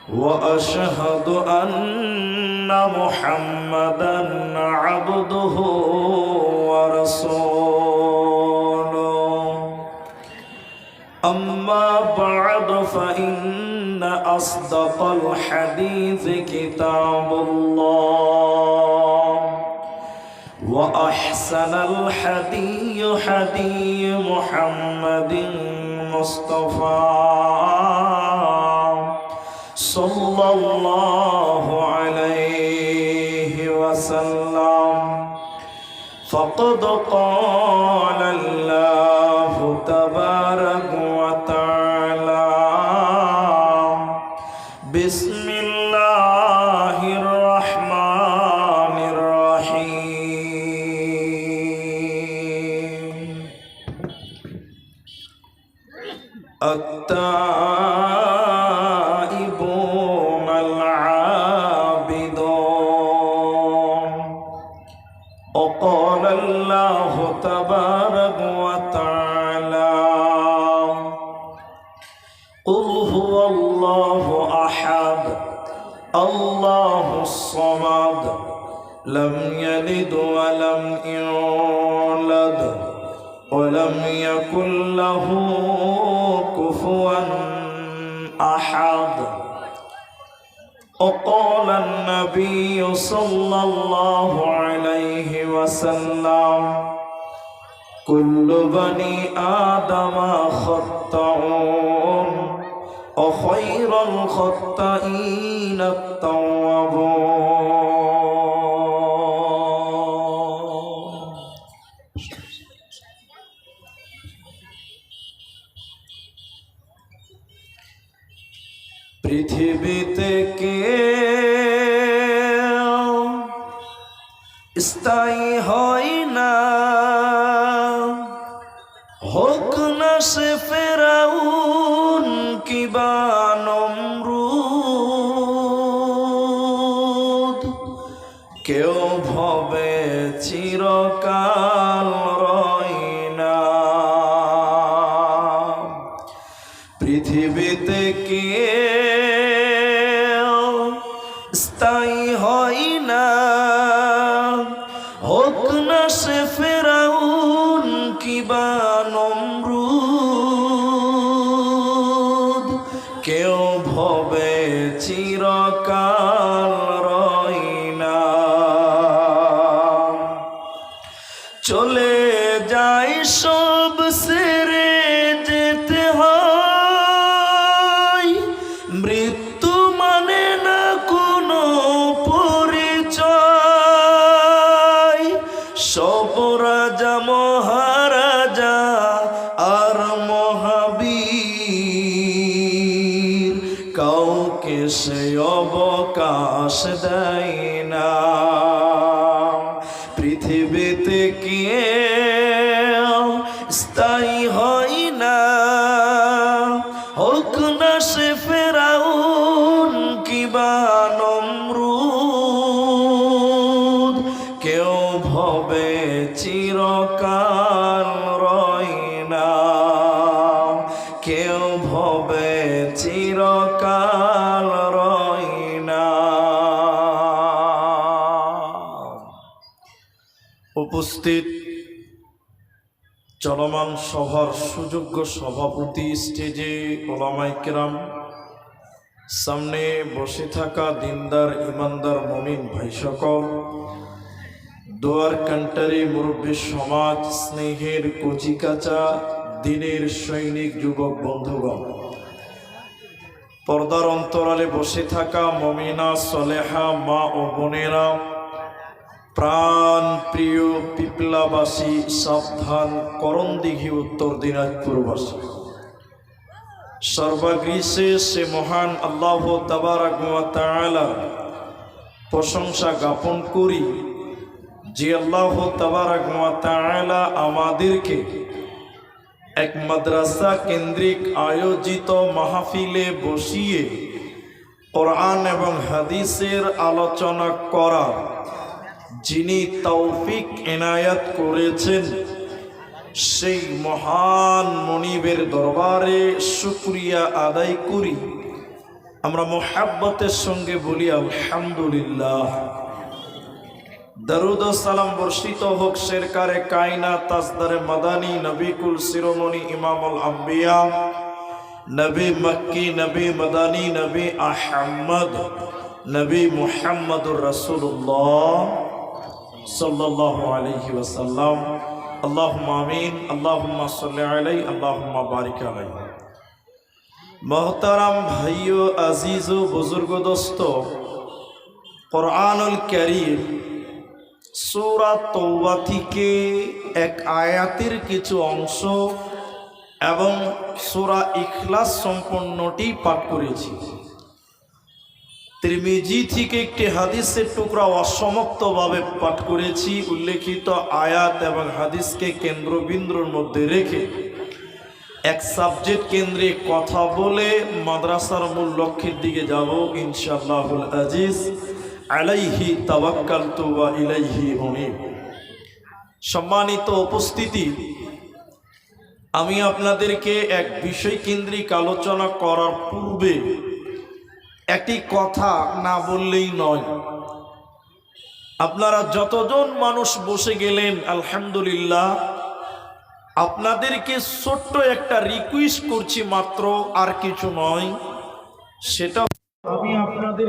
وأشهد أن محمدًا عبده ورسوله أما بعد فإن أصدق الحديث كتاب الله وأحسن الحدي حدي محمد مصطفى صلى الله عليه وسلم فقد قال الله تبارك وتعالى بسم الله الرحمن الرحيم التائبون العابدون وقال الله تبارك وتعالى قل هو الله أحد الله الصمد لم يلد ولم يولد ولم يكن له كفوا أحد وقال النبي صلى الله عليه وسلم كل بني آدم خطاؤون وخير الخطائين التوابون পৃথিবীতে কেউ স্থায়ী হয় না, হোক না সে ফেরাউন কিবা নমরুদ। কেউ ভবে চিরকাল রয় না। পৃথিবীতে কেউ স্থায়ী হয় না, হোক না সে ফেরাউন কিবা নমরুদ। কেউ ভবে চিরকাল রয় না। চলে যায় সব সেরে যেতে হয়, মৃত্যু মানে না কোনো পরিচয়। সব রাজা মহারাজা আর মহাবীর কাউকে সে অবকাশ দেয় না। পৃথিবীতে কেউ স্থায়ী হয় না, হোক না সে ফেরাউন কিবা নমরুদ। কেউ ভবে চিরকাল রয় না, কেউ ভবে চিরকাল রয় না। উপস্থিত চলমান সভার সুযোগ্য সভাপতি, স্টেজে ওলামায়ে কেরাম, সামনে বসে থাকা দিনদার ইমানদার মুমিন ভাই সকল, দোয়ার কান্টারি মুরব্বী সমাজ, স্নেহের কচিকাচা, দিনের সৈনিক যুবক বন্ধুগণ, পর্দার অন্তরালে বসে থাকা মমিনা সলেহা মা ও বোনেরা, প্রাণ প্রিয় পিপলাবাসী, সাবধান করণদিঘি উত্তর দিনাজপুরবাসী, সর্বাগ্রীষে সে মহান আল্লাহ তাবারাক ওয়া তাআলা প্রশংসা জ্ঞাপন করি, যে আল্লাহ তাবারাক ওয়া তাআলা আমাদেরকে এক মাদ্রাসা কেন্দ্রিক আয়োজিত মাহফিলে বসিয়ে কোরআন এবং হাদিসের আলোচনা করার যিনি তৌফিক এনায়াত করেছেন, সেই মহান মনিবের দরবারে শুকরিয়া আদায় করি। আমরা মুহাব্বতের সঙ্গে বলি আলহামদুলিল্লাহ। দরুদ ও সালাম বর্ষিত হোক শেরকারে কায়নাত তাজদারে মাদানী নবী কুল শিরোমণি ইমামুল আম্বিয়া নবী মক্কি নবী মাদানী নবী আহমদ নবী মুহাম্মদুর রাসূলুল্লাহ সাল্লাল্লাহু আলাইহি ওয়াসাল্লাম। আল্লাহুম্মা আমিন। আল্লাহুম্মা সাল্লি আলাইহি আল্লাহুম্মা বারিক আলাইহি। মোহতারাম ভাইও আজিজ ও বুজুর্গ দোস্ত, কোরআনুল কারীম সূরা তওবা থেকে এক আয়াতের কিছু অংশ এবং সূরা ইখলাস সম্পূর্ণটি পাঠ করেছি। তিরমিজি থেকে একটি হাদিসের টুকরা অসমাপ্তভাবে পাঠ করেছি। উল্লেখিত আয়াত এবং হাদিসকে কেন্দ্রবিন্দুর মধ্যে রেখে এক সাবজেক্ট কেন্দ্রে কথা বলে মাদ্রাসার মূল লক্ষ্যের দিকে যাব ইনশাআল্লাহুল আজিজ। আলাইহি তাওয়াক্কালতু ওয়া ইলাইহি উনীব। সম্মানিত উপস্থিতি, আমি আপনাদেরকে এক বিষয় কেন্দ্রিক আলোচনা করার পূর্বে একটি কথা না বললেই নয়। আপনারা যতজন মানুষ বসে গেলেন আলহামদুলিল্লাহ, আপনাদেরকে ছোট্ট একটা রিকোয়েস্ট করছি মাত্র, আর কিছু নয়। সেটা আমি আপনাদের